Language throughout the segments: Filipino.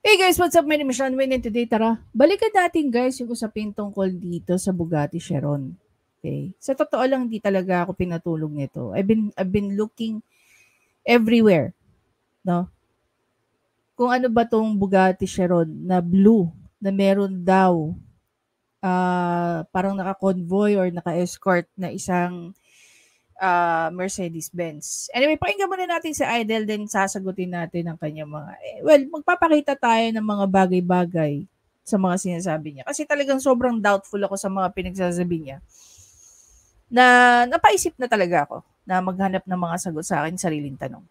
Hey guys, what's up? My name is Sean Wayne and today, tara, balikan natin guys yung usapin tungkol dito sa Bugatti Chiron. Okay? Sa totoo lang, di talaga ako pinatulog nito. I've been looking everywhere, no? Kung ano ba tong Bugatti Chiron na blue na meron daw parang naka-convoy or naka-escort na isang Mercedes-Benz. Anyway, pakinggan muna natin si Idol, then sasagutin natin ang kanyang mga, magpapakita tayo ng mga bagay-bagay sa mga sinasabi niya. Kasi talagang sobrang doubtful ako sa mga pinagsasabi niya na napaisip na talaga ako na maghanap ng mga sagot sa akin sariling tanong.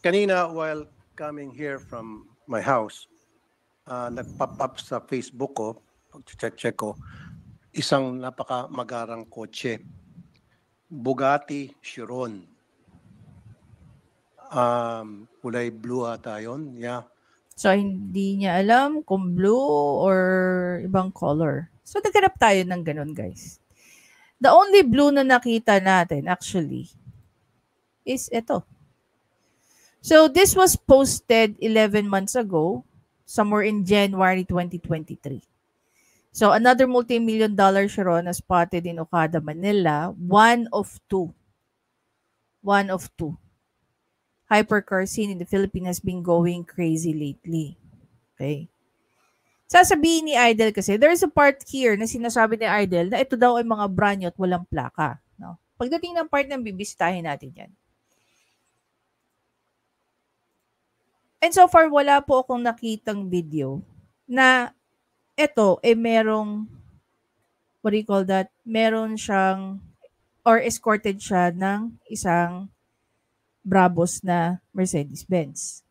Kanina, while coming here from my house, nag-pop up sa Facebook ko, check ko, isang napakamagarang kotse. Bugatti Chiron. Kulay blue ata yun. Yeah. So, hindi niya alam kung blue or ibang color. So, naghanap tayo ng ganun, guys. The only blue na nakita natin, actually, is ito. So, this was posted 11 months ago, somewhere in January 2023. So, another multi-million-dollar Chiron na spotted in Okada, Manila, one of two. One of two. Hypercar scene in the Philippines has been going crazy lately. Okay. Sasabihin ni Idol kasi, there's a part here na sinasabi ni Idol na ito daw ay mga brand new at walang plaka. No? Pagdating ng part ng bibisitahin natin yan. And so far, wala po akong nakitang video na ito ay merong, what do you call that? Meron siyang, or escorted siya ng isang Brabus na Mercedes-Benz.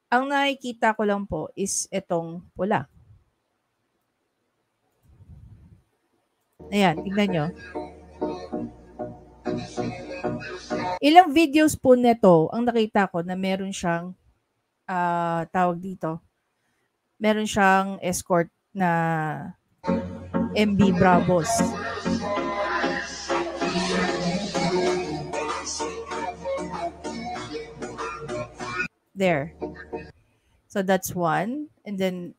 Ang nakikita ko lang po is itong pula. Ayan, tignan nyo. Ilang videos po nito ang nakita ko na meron siyang tawag dito. Meron siyang escort na MB Brabus. There. So that's one. And then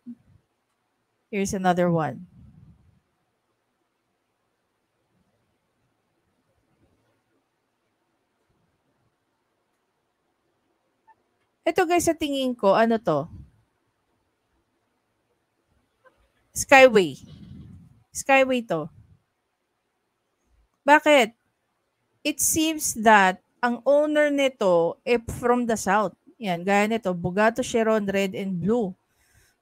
here's another one. Ito guys, sa tingin ko, ano to? Skyway. Skyway to. Bakit? It seems that ang owner nito from the south. Yan, gaya nito, Bugatti Chiron Red and Blue.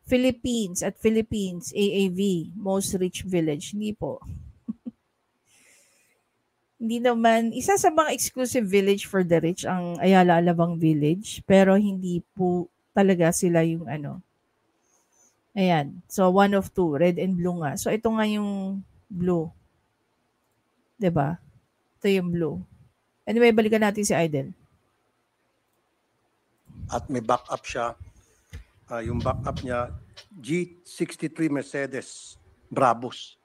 Philippines at Philippines AAV, most rich village. Hindi po. Hindi naman, isa sa mga exclusive village for the rich ang Ayala Alabang Village, pero hindi po talaga sila yung ano. Ayan. So, one of two. Red and blue nga. So, ito nga yung blue. 'Di ba? Ito yung blue. Anyway, balikan natin si Idol. At may backup siya. Yung backup niya, G63 Mercedes Brabus.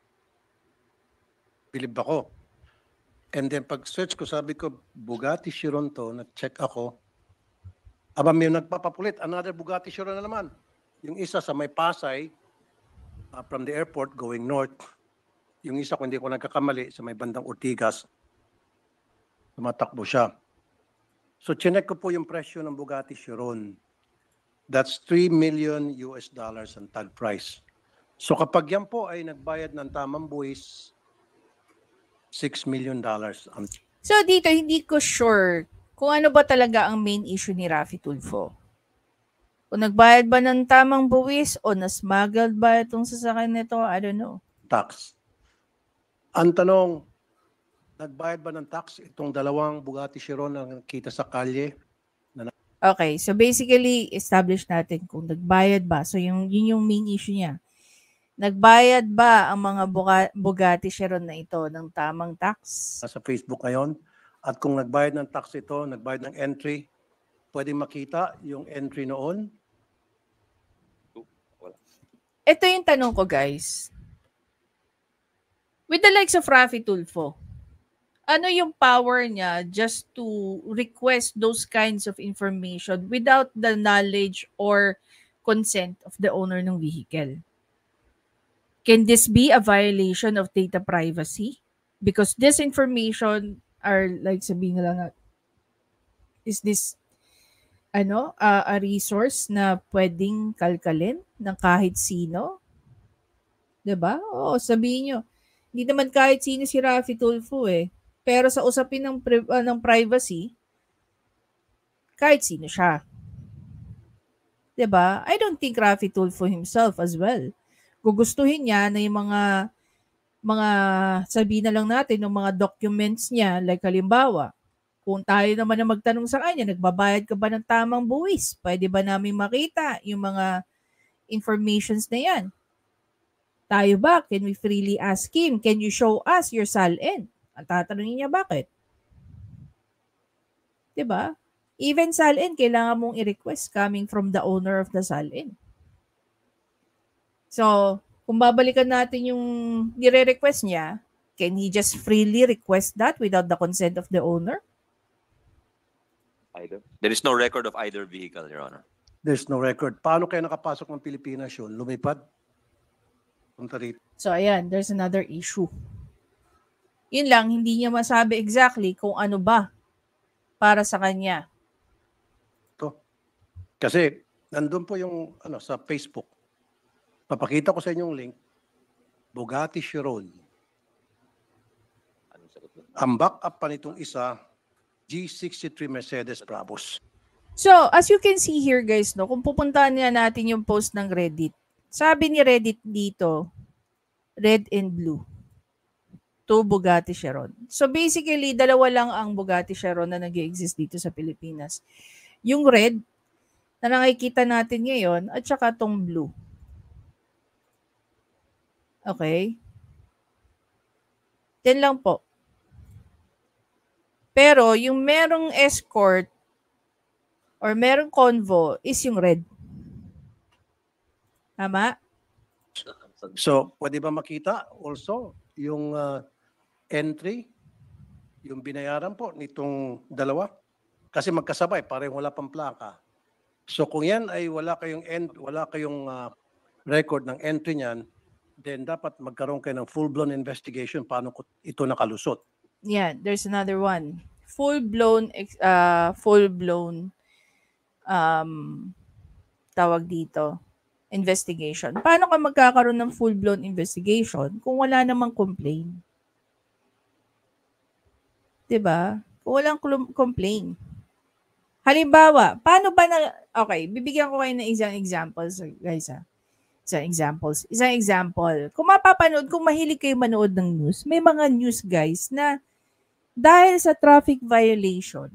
Bilib ako. And then pag-search ko, sabi ko, Bugatti Chiron to, nag-check ako. Aba, may nagpapapulit. Another Bugatti Chiron na naman. Yung isa sa may Pasay, from the airport going north. Yung isa, kung hindi ko nagkakamali, sa may bandang Ortigas, tumatakbo siya. So, chinek ko po yung presyo ng Bugatti Chiron. That's $3 million ang tag price. So, kapag yan po ay nagbayad ng tamang buwis, $6 million. So, dito, hindi ko sure kung ano ba talaga ang main issue ni Raffy Tulfo. Kung nagbayad ba ng tamang buwis o nasmuggled ba itong sasakyan nito, I don't know. Tax. Ang tanong, nagbayad ba ng tax itong dalawang Bugatti Chiron na nakita sa kalye? Okay, so basically, establish natin kung nagbayad ba. So, yun yung main issue niya. Nagbayad ba ang mga Bugatti Chiron na ito ng tamang tax? Sa Facebook ngayon. At kung nagbayad ng tax ito, nagbayad ng entry, pwede makita yung entry noon? Ito yung tanong ko, guys. With the likes of Raffy Tulfo, ano yung power niya just to request those kinds of information without the knowledge or consent of the owner ng vehicle. Can this be a violation of data privacy? Because this information are like sabihin na lang is this a resource na pwedeng kalkalin ng kahit sino? 'Di ba? Oo, sabihin nyo, hindi naman kahit sino si Raffy Tulfo eh. Pero sa usapin ng privacy, kahit sino siya. 'Di ba? I don't think Raffy Tulfo himself as well. Gugustuhin niya na yung mga sabihin na lang natin ng mga documents niya, like halimbawa, kung tayo naman na magtanong sa kanya, nagbabayad ka ba ng tamang buwis? Pwede ba namin makita yung mga informations na yan? Tayo ba? Can we freely ask him? Can you show us your SALN? Ang tatanungin niya, bakit? Diba? Even SALN, kailangan mong i-request coming from the owner of the SALN. So, kung babalikan natin yung nire-request niya, can he just freely request that without the consent of the owner? Either. There is no record of either vehicle, Your Honor. There's no record. Paano kaya nakapasok ng Pilipinas yun? Lumipad? Punta rito. So, ayan, there's another issue. Yun lang, hindi niya masabi exactly kung ano ba para sa kanya. Ito. Kasi, nandun po yung sa Facebook. Papakita ko sa inyo yung link. Bugatti Chiron. Ang backup pa nitong isa, G63 Mercedes Brabus. So, as you can see here guys, no, kung pupuntahan niya natin yung post ng Reddit, sabi ni Reddit dito, red and blue. 2 Bugatti Chiron. So basically, dalawa lang ang Bugatti Chiron na nag-exist dito sa Pilipinas. Yung red, na nakikita natin ngayon, at saka tong blue. Okay? Yan lang po. Pero yung merong escort or merong convo is yung red. Tama? So, pwede ba makita also yung entry, yung binayaran po nitong dalawa? Kasi magkasabay, parang wala pang plaka. So, kung yan ay wala kayong record ng entry niyan, then dapat magkaroon kayo ng full-blown investigation paano ito nakalusot. Yeah, there's another one. Full-blown tawag dito, investigation. Paano ka magkakaroon ng full-blown investigation kung wala namang complaint? 'Di ba? Kung walang complaint. Halimbawa, paano ba okay, bibigyan ko kayo ng isang examples, guys ha. Isang example. Kung mapapanood, kung mahilig kayo manood ng news, may mga news guys na dahil sa traffic violation,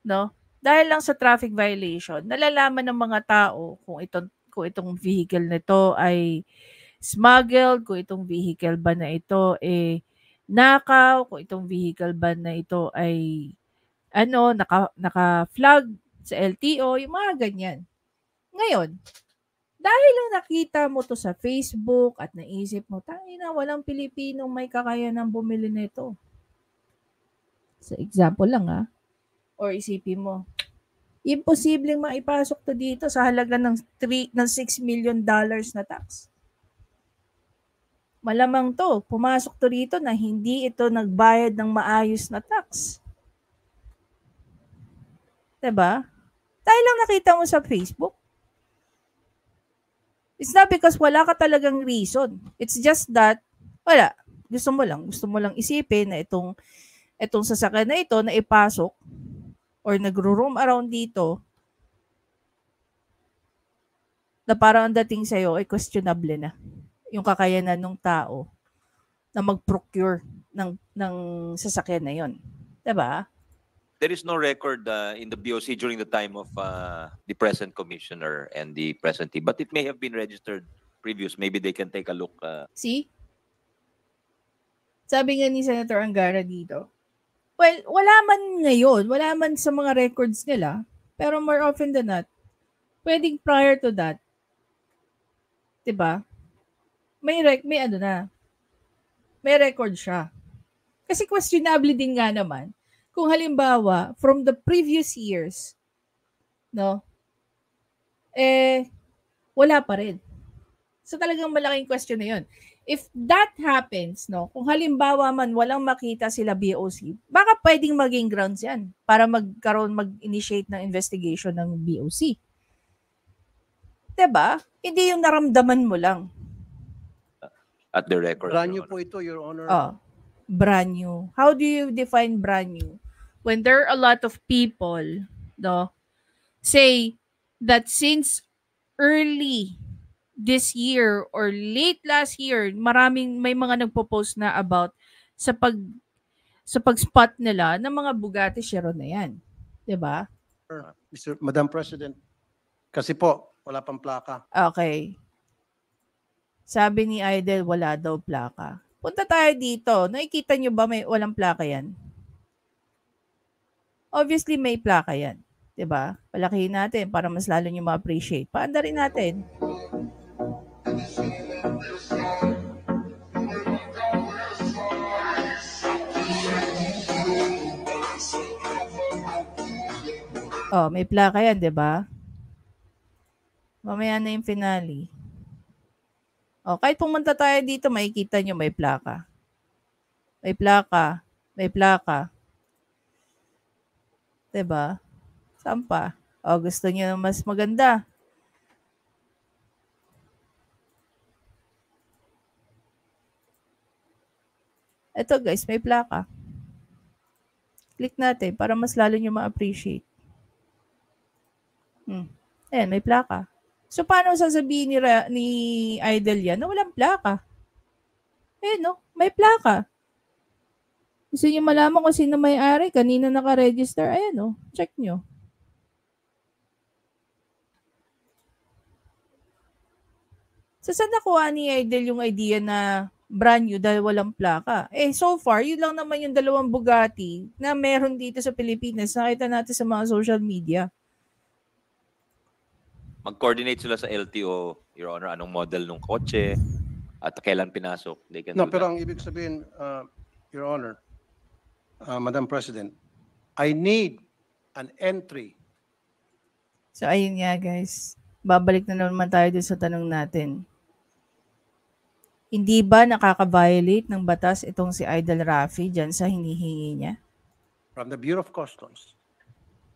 no? Dahil lang sa traffic violation, nalalaman ng mga tao kung itong vehicle nito ay smuggled, kung itong vehicle ba na ito nakaw, kung itong vehicle ba na ito ay naka-flag sa LTO, yung mga ganyan. Ngayon, dahil lang nakita mo to sa Facebook at naisip mo, tangina, walang Pilipinong may kakayanang bumili nito. Sa example lang or isipin mo, imposibleng maipasok to dito sa halaga ng $6 million na tax. Malamang to, pumasok to rito na hindi ito nagbayad ng maayos na tax. Diba? Dahil lang nakita mo sa Facebook. It's not because wala ka talagang reason. It's just that, wala. Gusto mo lang isipin na itong sasakyan na ito na ipasok or nagro-roam around dito na parang ang dating sa'yo ay questionable na yung kakayanan ng tao na mag-procure ng sasakyan na yon. Diba? There is no record in the BOC during the time of the present commissioner and the present team, but it may have been registered previous. Maybe they can take a look. See? Sabi nga ni Senator Angara dito, well, wala man ngayon, wala man sa mga records nila, pero more often than not, pwedeng prior to that, diba? May record siya. Kasi questionable din nga naman, kung halimbawa, from the previous years, no, wala pa rin. So talagang malaking question na yun. If that happens, no, kung halimbawa man walang makita sila BOC, baka pwedeng maging grounds yan para mag-initiate ng investigation ng BOC. Diba? Hindi yung naramdaman mo lang. At the record. Brand Your new Honor. po ito, Your Honor. Brand new. How do you define brand new? When there are a lot of people, no, say that since early this year or late last year, may mga nagpo-post na about sa pag-spot nila ng mga Bugatti Chiron na yan. 'Di ba? Madam President, kasi po, wala pang plaka. Okay. Sabi ni Idol, wala daw plaka. Punta tayo dito. Nakikita nyo ba may walang plaka yan? Obviously, may plaka yan. 'Di ba? Palakihin natin para mas lalo nyo ma-appreciate. Paanda rin natin. Oh, may plaka yan, 'di ba? Mamaya na yung finale. Oh, kahit pumunta tayo dito, makikita nyo may plaka. May plaka. May plaka. 'Di ba? Saan pa? Oh, gusto nyo mas maganda. Ito guys, may plaka. Click natin para mas lalo nyo ma-appreciate. Ayan, may plaka. So, paano sasabihin ni Idol yan na walang plaka? Ayan, no? May plaka. Gusto nyo malaman kung sino may-ari, kanina naka-register. Ayan, no? Check nyo. So, saan nakuha ni Idol yung idea na brand new dahil walang plaka? So far, yun lang naman yung 2 Bugatti na meron dito sa Pilipinas. Nakita natin sa mga social media. Mag-coordinate sila sa LTO, Your Honor, anong model ng kotse at kailan pinasok. They can No, do pero that. ang ibig sabihin, Your Honor, Madam President, I need an entry. So, ayun nga guys. Babalik na naman tayo dun sa tanong natin. Hindi ba nakaka-violate ng batas itong si Idol Rafi dyan sa hinihingi niya? From the Bureau of Customs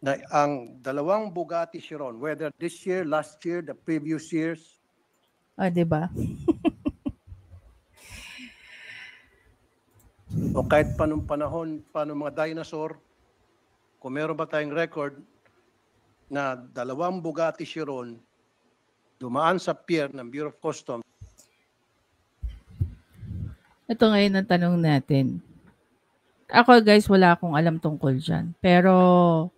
na ang 2 Bugatti Chiron, whether this year, last year, the previous years, Diba? o kahit panong panahon, paano mga dinosaur, kung meron ba tayong record na 2 Bugatti Chiron dumaan sa pier ng Bureau of Customs. Ito ngayon ang tanong natin. Ako guys, wala akong alam tungkol dyan. Pero,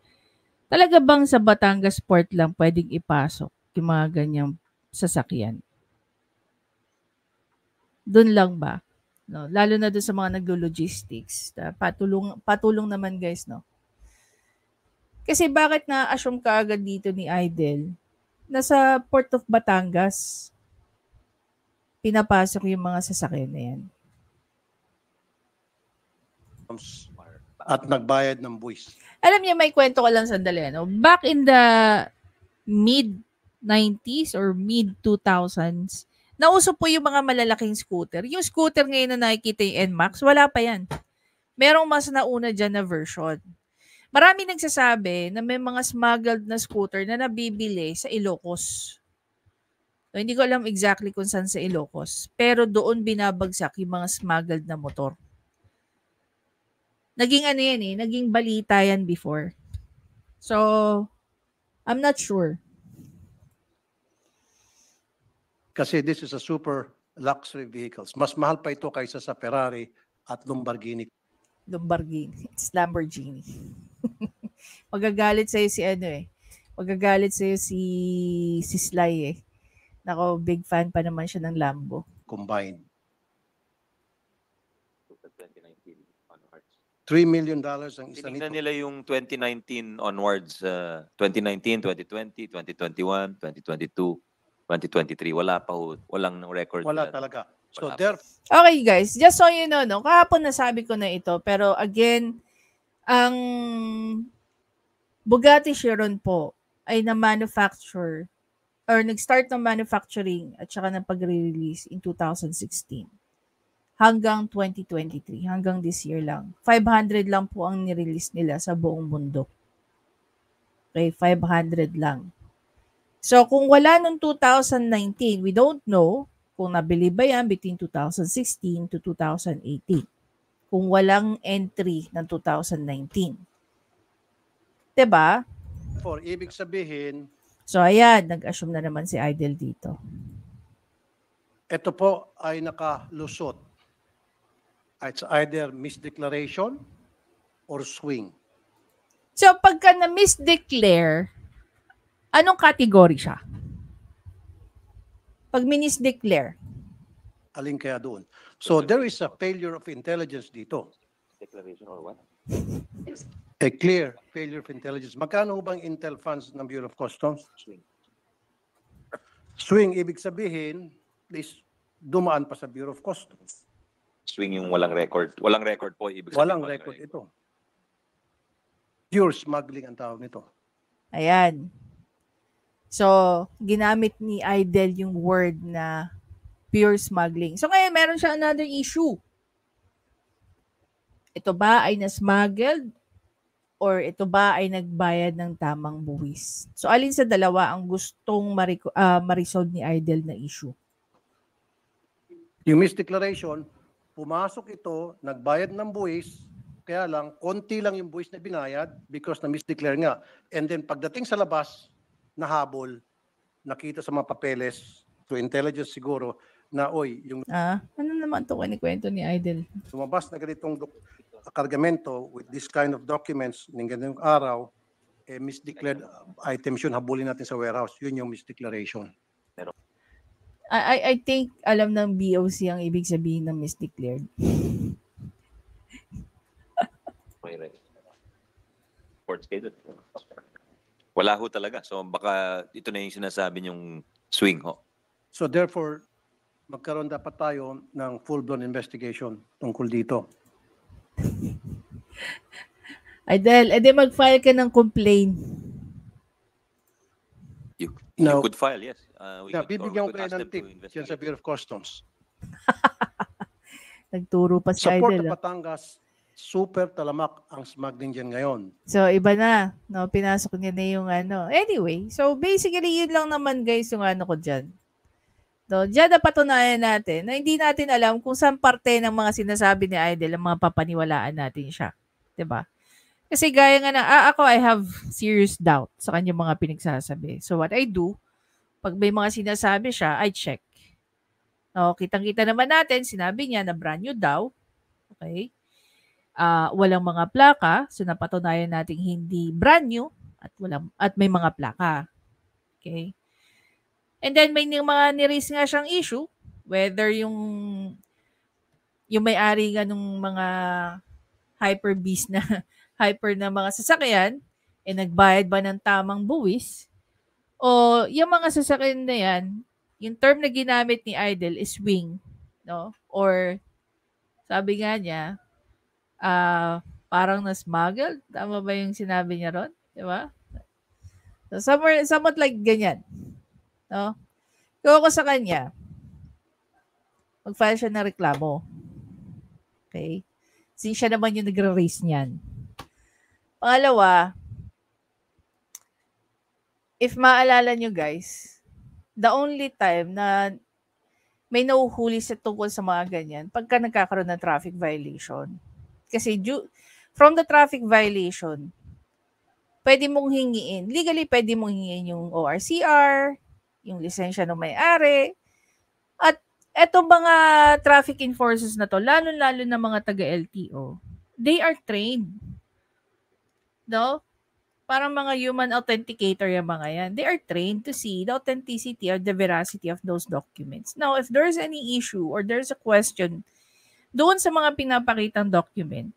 talaga bang sa Batangas Port lang pwedeng ipasok yung mga ganyang sasakyan? Doon lang ba? No? Lalo na doon sa mga naglo-logistics. Patulong naman guys, no? Kasi bakit na-assume ka agad dito ni Idol? Nasa Port of Batangas, pinapasok yung mga sasakyan na yan. At nagbayad ng buwis. Alam niyo, may kwento ko lang sandali. No? Back in the mid-90s or mid-2000s, nauso po yung mga malalaking scooter. Yung scooter ngayon na nakikita yung NMAX, wala pa yan. Merong mas nauna dyan na version. Marami nagsasabi na may mga smuggled na scooter na nabibili sa Ilocos. So, hindi ko alam exactly kung saan sa Ilocos. Pero doon binabagsak yung mga smuggled na motor. Naging ano yan eh, naging balita yan before. So, I'm not sure. Kasi this is a super luxury vehicles. Mas mahal pa ito kaysa sa Ferrari at Lamborghini. Lamborghini. It's Lamborghini. Magagalit sa'yo si ano eh. Magagalit sa'yo si Sly eh. Nako, big fan pa naman siya ng Lambo. Combined. $3 million ang isa Tinignan nito. nila yung 2019 onwards, 2019, 2020, 2021, 2022, 2023. Wala pa ho. Walang record. Wala talaga. So Wala. therefore, Okay guys, just so you know, no, kahapon nasabi ko na ito, pero again, ang Bugatti Chiron po ay na-manufacture or nag-start ng manufacturing at saka ng pag-release in 2016 hanggang 2023, hanggang this year lang. 500 lang po ang nirelease nila sa buong mundo. Okay, 500 lang. So, kung wala nung 2019, we don't know kung nabili ba yan between 2016 to 2018. Kung walang entry ng 2019. Diba? For ibig sabihin, So, ayan, nag-assume na naman si Idol dito. ito po ay nakalusot. It's either misdeclaration or swing. So, pagka na-misdeclare, anong category siya? Pag minisdeclare. Alin kaya doon? So there is a failure of intelligence dito. Declaration or what? A clear failure of intelligence. Magkano bang intel funds ng Bureau of Customs? Swing, ibig sabihin, please, dumaan pa sa Bureau of Customs. Swing yung walang record. Walang record po. Ibig sabihin, Walang record ito. Pure smuggling ang tawag nito. Ayan. So, ginamit ni Idol yung word na pure smuggling. So, ngayon, meron siya another issue. Ito ba ay na-smuggled or ito ba ay nagbayad ng tamang buwis? So, alin sa dalawa ang gustong ma-resolve ni Idol na issue? Yung misdeclaration, pumasok ito, nagbayad ng buwis, kaya lang, konti lang yung buwis na binayad because na misdeclare nga. And then pagdating sa labas, nahabol, nakita sa mga papeles, to intelligence siguro, na oy, yung Ano naman ito kwento ni Idol? lumabas na ganitong kargamento with this kind of documents ng ganitong araw, misdeclared items yun, habulin natin sa warehouse. Yun yung misdeclaration. I think alam ng BOC ang ibig sabihin ng misdeclared. Wala ho talaga. So baka ito na yung sinasabi yung swing ho. So therefore, magkaroon dapat tayo ng full-blown investigation tungkol dito. Idol, edi mag-file ka ng complaint. You No. could file, yes. Bibigyan ko kayo ng tip yan sa Bureau of Customs. Nagturo pa si Support Idol. na Batangas, super talamak ang smuggling dyan ngayon. So, iba na. No, pinasok niya na yung ano. Anyway, so basically, yun lang naman guys yung ano ko dyan. So, dyan na patunayan natin na hindi natin alam kung saan parte ng mga sinasabi ni Idol ang mga papaniwalaan natin siya. 'Di ba? Kasi gaya nga na, ako I have serious doubt sa kanyang mga pinagsasabi. So, what I do, pag may mga sinasabi siya, I check. No, kitang-kita naman natin, sinabi niya na brand new daw. Okay? Walang mga plaka, so napatunayan natin hindi brand new at may mga plaka. Okay? And then may mga ni-raise nga siyang issue, whether yung may-ari nga nung mga hyper-beast na hyper na mga sasakyan, nagbayad ba ng tamang buwis? O yung mga sasakyan na yan, yung term na ginamit ni Idol is swing, no? Or sabi nga niya, parang na-smuggled. Tama ba yung sinabi niya ron? Di ba? So, somewhat like ganyan. No? Kung ako sa kanya, mag-file siya ng reklamo. Okay? Since siya naman yung nagre-raise niyan. Pangalawa, if maalala nyo guys, the only time na may nauhuli sa tungkol sa mga ganyan, pagka nagkakaroon ng traffic violation. Kasi from the traffic violation, pwede mong hingiin, legally pwede mong hingiin yung ORCR, yung lisensya ng may-ari, at etong mga traffic enforcers na to, lalo-lalo na mga taga-LTO, they are trained. No? Parang mga human authenticator yung mga yan. They are trained to see the authenticity or the veracity of those documents. Now, if there's any issue or there's a question doon sa mga pinapakitang document,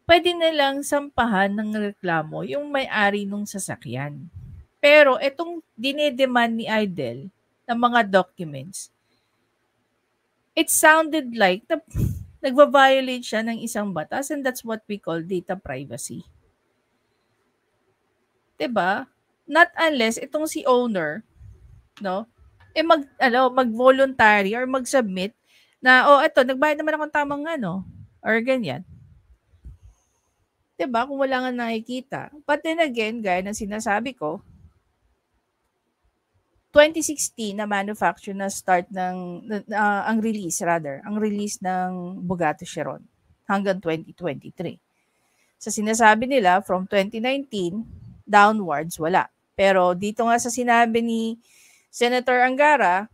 pwede nilang sampahan ng reklamo yung may-ari nung sasakyan. Pero itong dinedemand ni Idol ng mga documents, it sounded like nagva-violate siya ng isang batas, and that's what we call data privacy. 'Di ba? Not unless itong si owner no? Mag-voluntary or mag-submit na, eto, nagbayad naman akong tamang or ganyan. 'Di ba? Kung wala nga nakikita. But then again, gaya ng sinasabi ko, 2016 na manufacture na start ang release ng Bugatti Chiron hanggang 2023. Sa sinasabi nila, from 2019 downwards, wala. Pero dito nga sa sinabi ni Senator Angara,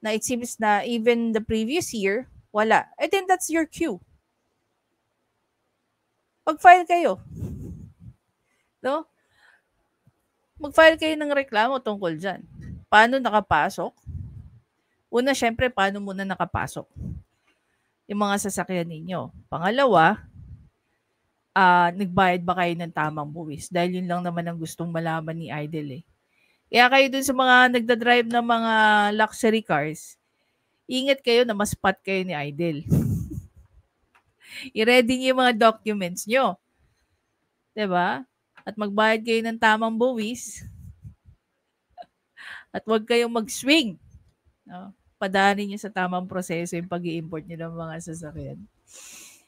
na it seems na even the previous year, wala. I think that's your cue. Mag-file kayo. No? Mag-file kayo ng reklamo tungkol dyan. Paano nakapasok? Una, syempre, paano muna nakapasok yung mga sasakyan ninyo? Pangalawa, nagbayad ba kayo ng tamang buwis? Dahil yun lang naman ang gustong malaman ni Idol eh. Kaya kayo dun sa mga nagdadrive ng mga luxury cars, ingat kayo na ma-spot kayo ni Idol. I-ready niyo yung mga documents nyo. 'Di ba? At magbayad kayo ng tamang buwis. At huwag kayong mag-swing. No? Padaanin niyo sa tamang proseso yung pag-i-import niyo ng mga sasakyan.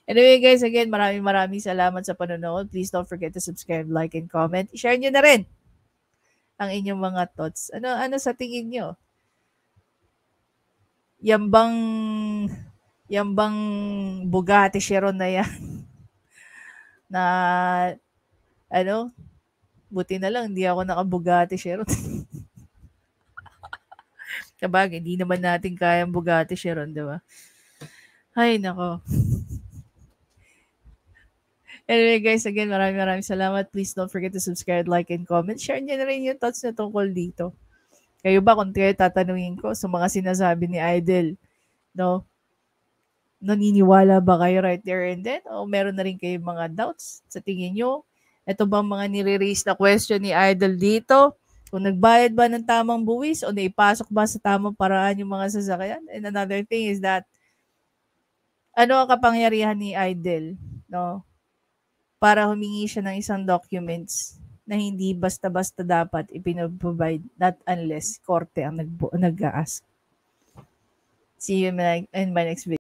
Anyway guys, again, maraming salamat sa panonood. Please don't forget to subscribe, like, and comment. I-share niyo na rin ang inyong mga thoughts. Ano sa tingin niyo? Yan bang Bugatti Chiron na yan? Na, buti na lang, hindi ako naka-Bugatti Chiron. Kabagay, hindi naman natin kayang Bugatti Chiron, di ba? Ay, nako. Anyway guys, again, maraming salamat. Please don't forget to subscribe, like, and comment. Share nyo na rin yung thoughts na tungkol dito. Kayo ba, kung kayo tatanungin ko sa mga sinasabi ni Idol, no? Naniniwala ba kayo right there and then? O meron na rin kayo mga doubts sa tingin nyo? Ito bang mga nire-raise na question ni Idol dito? Kung nagbayad ba ng tamang buwis o naipasok ba sa tamang paraan yung mga sasakyan? And another thing is that, ano ang kapangyarihan ni Idol, no? Para humingi siya ng isang documents na hindi basta-basta dapat ipinoprovide, not unless korte ang nag-ask. See you in my next video.